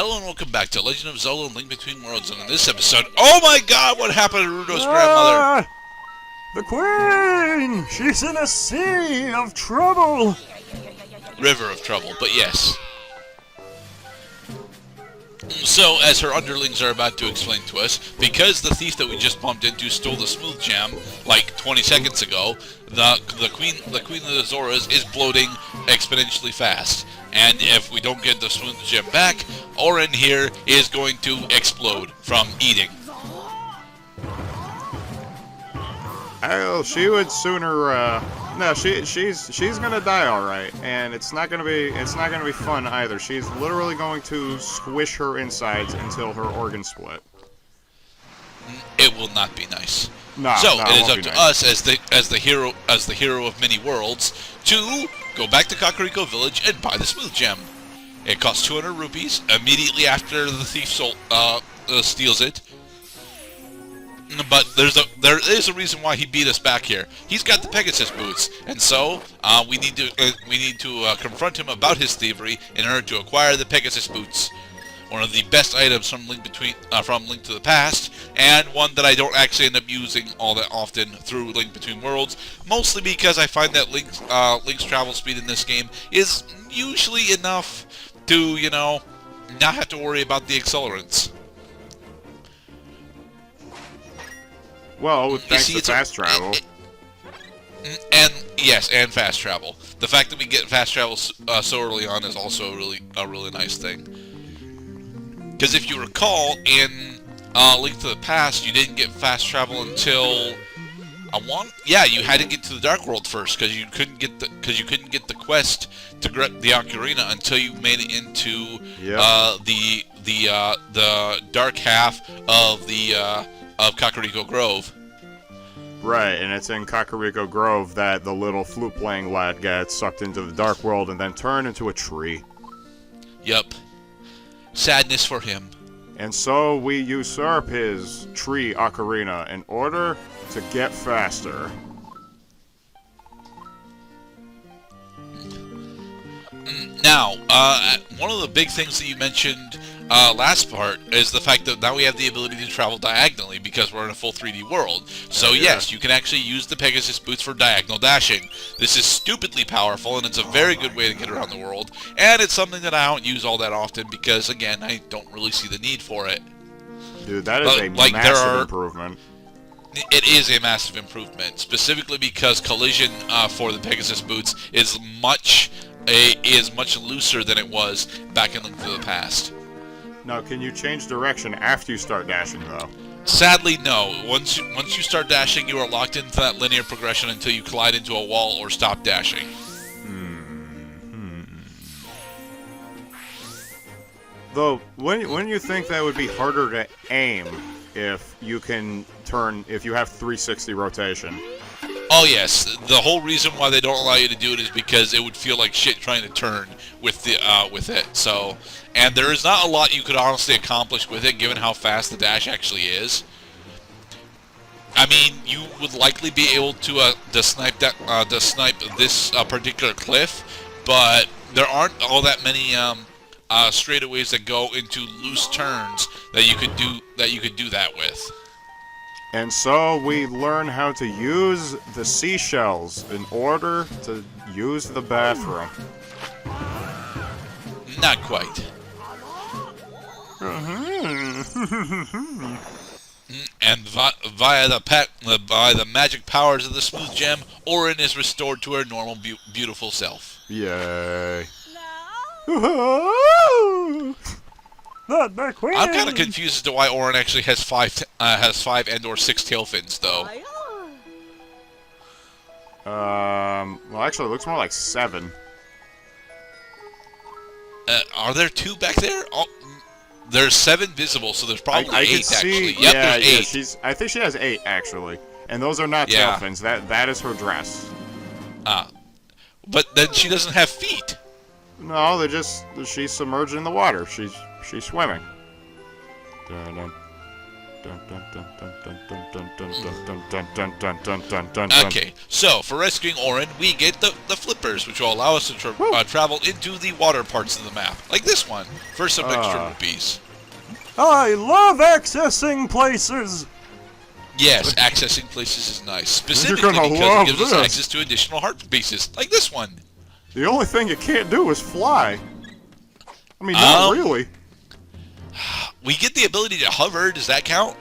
Hello and welcome back to Legend of Zelda: Link Between Worlds, and in this episode, oh my god, what happened to Rudo's grandmother? The Queen! She's in a sea of trouble! River of trouble, but yes. So, as her underlings are about to explain to us, because the thief that we just bumped into stole the smooth gem like 20 seconds ago, the Queen of the Zoras is bloating exponentially fast. And if we don't get the smooth gem back, Orin here is going to explode from eating. Oh, she would sooner. No, she's gonna die, all right, and it's not gonna be fun either. She's literally going to squish her insides until her organs split. It will not be nice. No, it is up to us as the hero of many worlds to go back to Kakariko Village and buy the smooth gem. It costs 200 rupees immediately after the thief steals it. But there is a reason why he beat us back here. He's got the Pegasus boots, and so we need to confront him about his thievery in order to acquire the Pegasus boots. One of the best items from Link to the Past, and one that I don't actually end up using all that often through Link Between Worlds, mostly because I find that Link's travel speed in this game is usually enough to, not have to worry about the accelerants. Well, thanks to fast travel. And yes, and fast travel. The fact that we get fast travel so early on is also a really nice thing. Because if you recall, in Link to the Past, you didn't get fast travel until you had to get to the Dark World first, because you couldn't get the quest to get the Ocarina until you made it into the dark half of of Kakariko Grove. Right, and it's in Kakariko Grove that the little flute-playing lad gets sucked into the Dark World and then turned into a tree. Yep. Sadness for him. And so we usurp his tree ocarina in order to get faster. Now, one of the big things that you mentioned last part is the fact that now we have the ability to travel diagonally because we're in a full 3D world. So yes, you can actually use the Pegasus boots for diagonal dashing. This is stupidly powerful, and it's a very good way to get around the world. And it's something that I don't use all that often because, again, I don't really see the need for it. Dude, that is a massive improvement. It is a massive improvement, specifically because collision for the Pegasus boots is much looser than it was back in Link to the Past. Now, can you change direction after you start dashing, though? Sadly, no. Once you start dashing, you are locked into that linear progression until you collide into a wall or stop dashing. Though, when you think that would be harder to aim if you have 360 rotation? Oh yes, the whole reason why they don't allow you to do it is because it would feel like shit trying to turn with it. So, and there is not a lot you could honestly accomplish with it, given how fast the dash actually is. I mean, you would likely be able to snipe this particular cliff, but there aren't all that many straightaways that go into loose turns that you could do that with. And so we learn how to use the seashells in order to use the bathroom. Not quite. And via the magic powers of the smooth gem, Orin is restored to her normal, beautiful self. Yay! I'm kind of confused as to why Orin actually has five and/or 6 tail fins, though. Well, actually, it looks more like 7. Are there 2 back there? Oh, there's 7 visible, so there's probably 8 actually. Yep, yeah, there's 8. I think she has 8 actually, and those are not tail fins. That is her dress. But then she doesn't have feet. No, she's submerged in the water. She's swimming. Okay, so for rescuing Orin, we get the flippers, which will allow us to travel into the water parts of the map, like this one, for some extra rupees. I love accessing places. Yes, accessing places is nice, specifically You're gonna because love it gives us this. access to additional heart pieces, like this one. The only thing you can't do is fly. I mean, not really. We get the ability to hover. Does that count?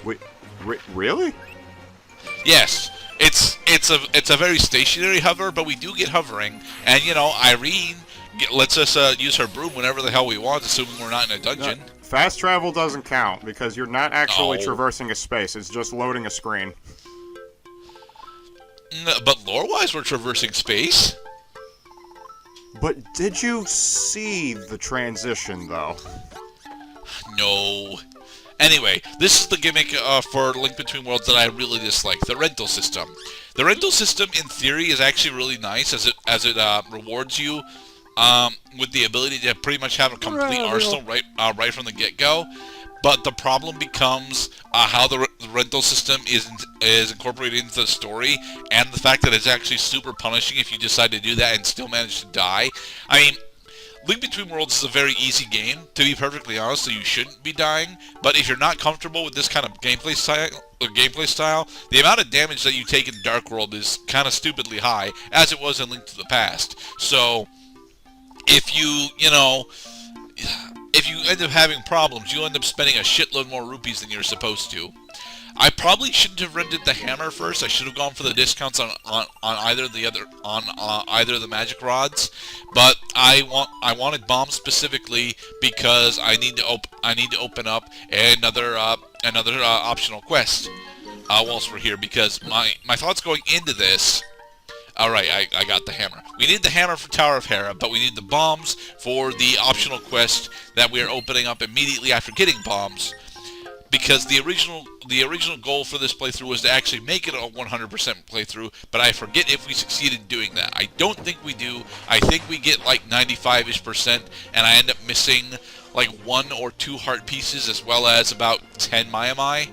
Wait, really? Yes. It's a very stationary hover, but we do get hovering. And you know, Irene lets us use her broom whenever the hell we want, assuming we're not in a dungeon. Fast travel doesn't count because you're not actually traversing a space. It's just loading a screen. But lore-wise, we're traversing space. But did you see the transition, though? No. Anyway, this is the gimmick for Link Between Worlds that I really dislike, the rental system. The rental system, in theory, is actually really nice as it rewards you with the ability to pretty much have a complete arsenal right from the get-go. But the problem becomes how the rental system is incorporated into the story, and the fact that it's actually super punishing if you decide to do that and still manage to die. I mean, Link Between Worlds is a very easy game, to be perfectly honest, so you shouldn't be dying. But if you're not comfortable with this kind of gameplay style, the amount of damage that you take in Dark World is kind of stupidly high, as it was in Link to the Past. So, if you end up having problems, you end up spending a shitload more rupees than you're supposed to. I probably shouldn't have rented the hammer first. I should have gone for the discounts on either of the magic rods. But I wanted bombs specifically because I need to open up another optional quest whilst we're here, because my thoughts going into this. Alright, I got the hammer. We need the hammer for Tower of Hera, but we need the bombs for the optional quest that we are opening up immediately after getting bombs. Because the original goal for this playthrough was to actually make it a 100% playthrough, but I forget if we succeeded in doing that. I don't think we do. I think we get like 95-ish%, and I end up missing like 1 or 2 heart pieces as well as about 10 Maiamai.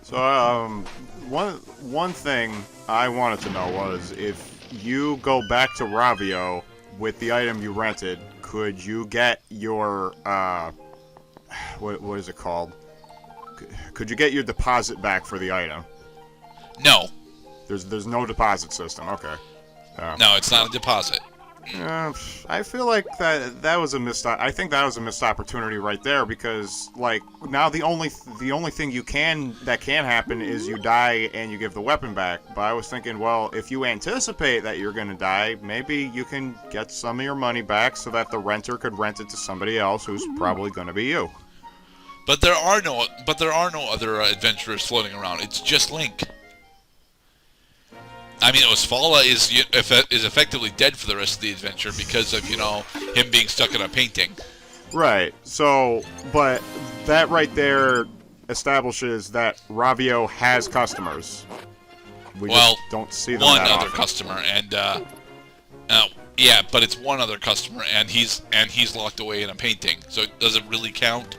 So, one thing I wanted to know was, if you go back to Ravio with the item you rented, could you get your, what is it called? Could you get your deposit back for the item? No. There's no deposit system, okay. No, it's not a deposit. I feel like that was a missed. I think that was a missed opportunity right there, because like now the only thing that can happen is you die and you give the weapon back. But I was thinking, well, if you anticipate that you're gonna die, maybe you can get some of your money back so that the renter could rent it to somebody else who's probably gonna be you. But there are no other adventurers floating around. It's just Link. I mean, Osfala is effectively dead for the rest of the adventure because of, him being stuck in a painting. Right. So, but that right there establishes that Ravio has customers. We just don't see them one that other often. customer, and yeah, but it's one other customer, and he's locked away in a painting. So does it really count?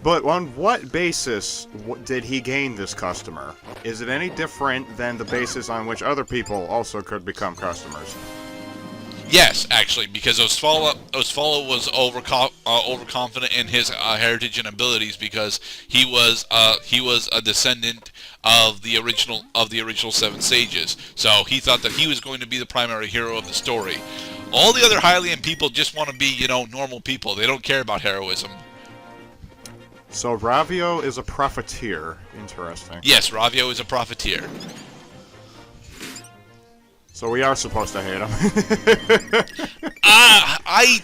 But on what basis did he gain this customer? Is it any different than the basis on which other people also could become customers? Yes, actually, because Osfala was overconfident in his heritage and abilities, because he was a descendant of the original 7 sages. So he thought that he was going to be the primary hero of the story. All the other Hylian people just want to be, normal people. They don't care about heroism. So Ravio is a profiteer. Interesting. Yes, Ravio is a profiteer. So we are supposed to hate him. I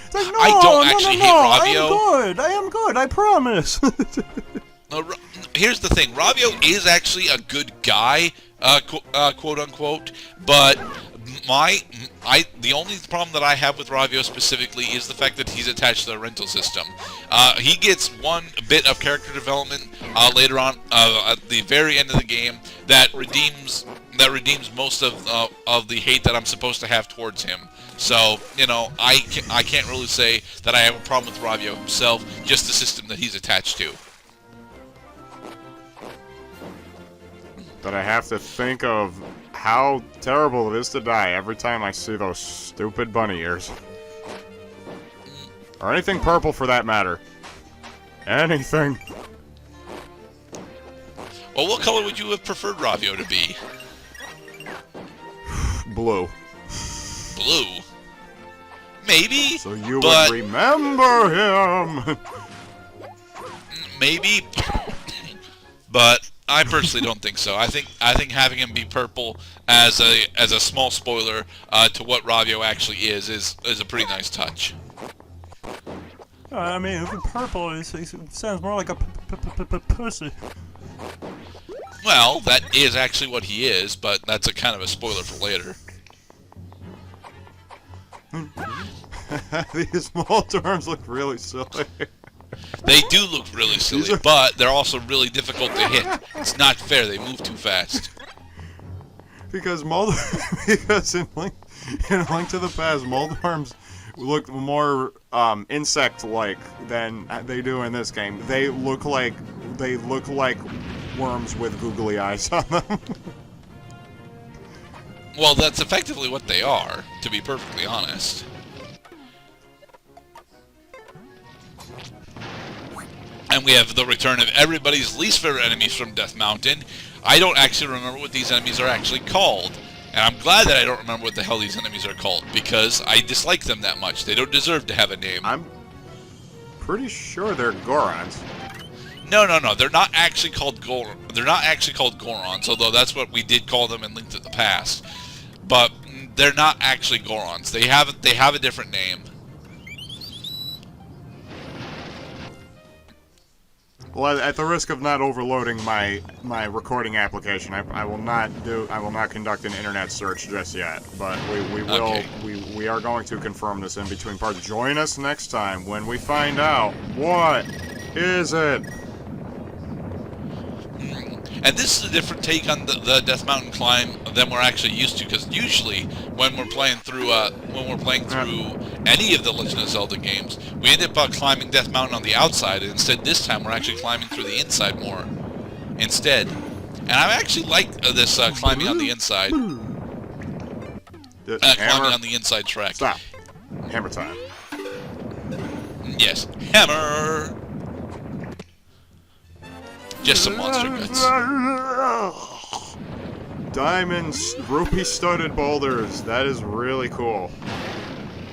don't actually hate Ravio. I am good, I promise. Here's the thing, Ravio is actually a good guy, quote unquote, but the only problem that I have with Ravio specifically is the fact that he's attached to the rental system. He gets one bit of character development later on at the very end of the game that redeems that redeems most of the hate that I'm supposed to have towards him. So, you know, I can't really say that I have a problem with Ravio himself, just the system that he's attached to. That I have to think of how terrible it is to die every time I see those stupid bunny ears. Or anything purple for that matter. Anything. Well, what color would you have preferred Ravio to be? Blue. Blue? Maybe, So you but would remember him! maybe, but I personally don't think so. I think having him be purple as a small spoiler to what Ravio actually is a pretty nice touch. I mean, purple it sounds more like a pussy. Well, that is actually what he is, but that's a kind of a spoiler for later. These small terms look really silly. They do look really silly, but they're also really difficult to hit. It's not fair, they move too fast. Because because in Link to the Past, Moldarms look more insect-like than they do in this game. They look like worms with googly eyes on them. Well, that's effectively what they are, to be perfectly honest. And we have the return of everybody's least favorite enemies from Death Mountain. I don't actually remember what these enemies are actually called. And I'm glad that I don't remember what the hell these enemies are called, because I dislike them that much. They don't deserve to have a name. I'm pretty sure they're Gorons. No. They're not actually called Gorons, although that's what we did call them in Link to the Past. But they're not actually Gorons. They have a different name. Well, at the risk of not overloading my recording application, I will not conduct an internet search just yet. But we will Okay. we are going to confirm this in between parts. Join us next time when we find out what is it. And this is a different take on the Death Mountain climb than we're actually used to, because usually when we're playing through any of the Legend of Zelda games, we end up climbing Death Mountain on the outside, and instead this time we're actually climbing through the inside more instead. And I actually like this climbing on the inside. Climbing on the inside track. Stop. Hammer time. Yes, hammer. Just some monster guts. Diamonds, rupee-studded boulders. That is really cool.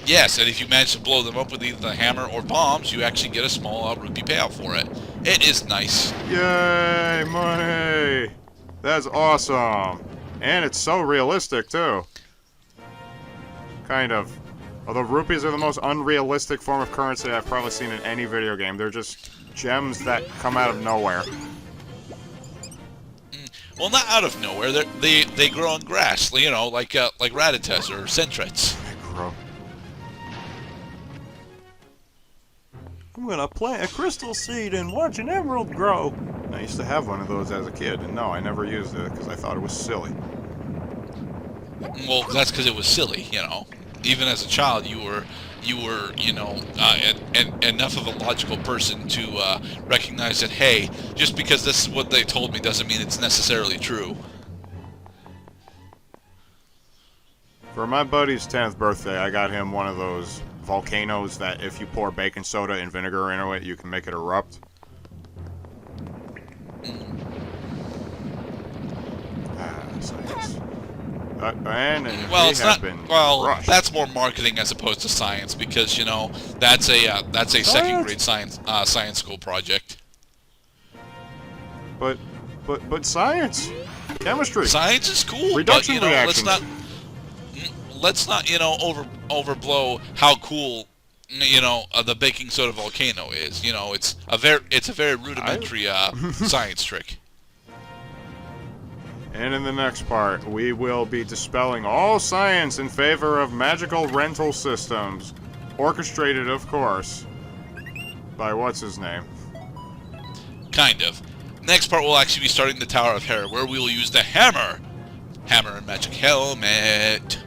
Yes, and if you manage to blow them up with either the hammer or bombs, you actually get a small rupee payout for it. It is nice. Yay, money! That's awesome. And it's so realistic, too. Kind of. Although rupees are the most unrealistic form of currency I've probably seen in any video game. They're just gems that come out of nowhere. Well, not out of nowhere. They grow on grass, you know, like Ratatas or Sentrets. They grow. I'm gonna plant a crystal seed and watch an emerald grow. I used to have one of those as a kid, and no, I never used it because I thought it was silly. Well, that's because it was silly, you know. Even as a child, you were, you know, enough of a logical person to recognize that, hey, just because this is what they told me doesn't mean it's necessarily true. For my buddy's 10th birthday, I got him one of those volcanoes that if you pour baking soda and vinegar into it, you can make it erupt. Science. Well, it's not. Well, that's more marketing as opposed to science, because you know that's a second grade science school project. But science, chemistry. Science is cool, Reduction but you know, reactions. let's not you know overblow how cool you know the baking soda volcano is. You know, it's a very rudimentary science trick. And in the next part, we will be dispelling all science in favor of magical rental systems. Orchestrated, of course, by what's-his-name. Kind of. Next part, we'll actually be starting the Tower of Hera, where we will use the hammer Hammer and magic helmet.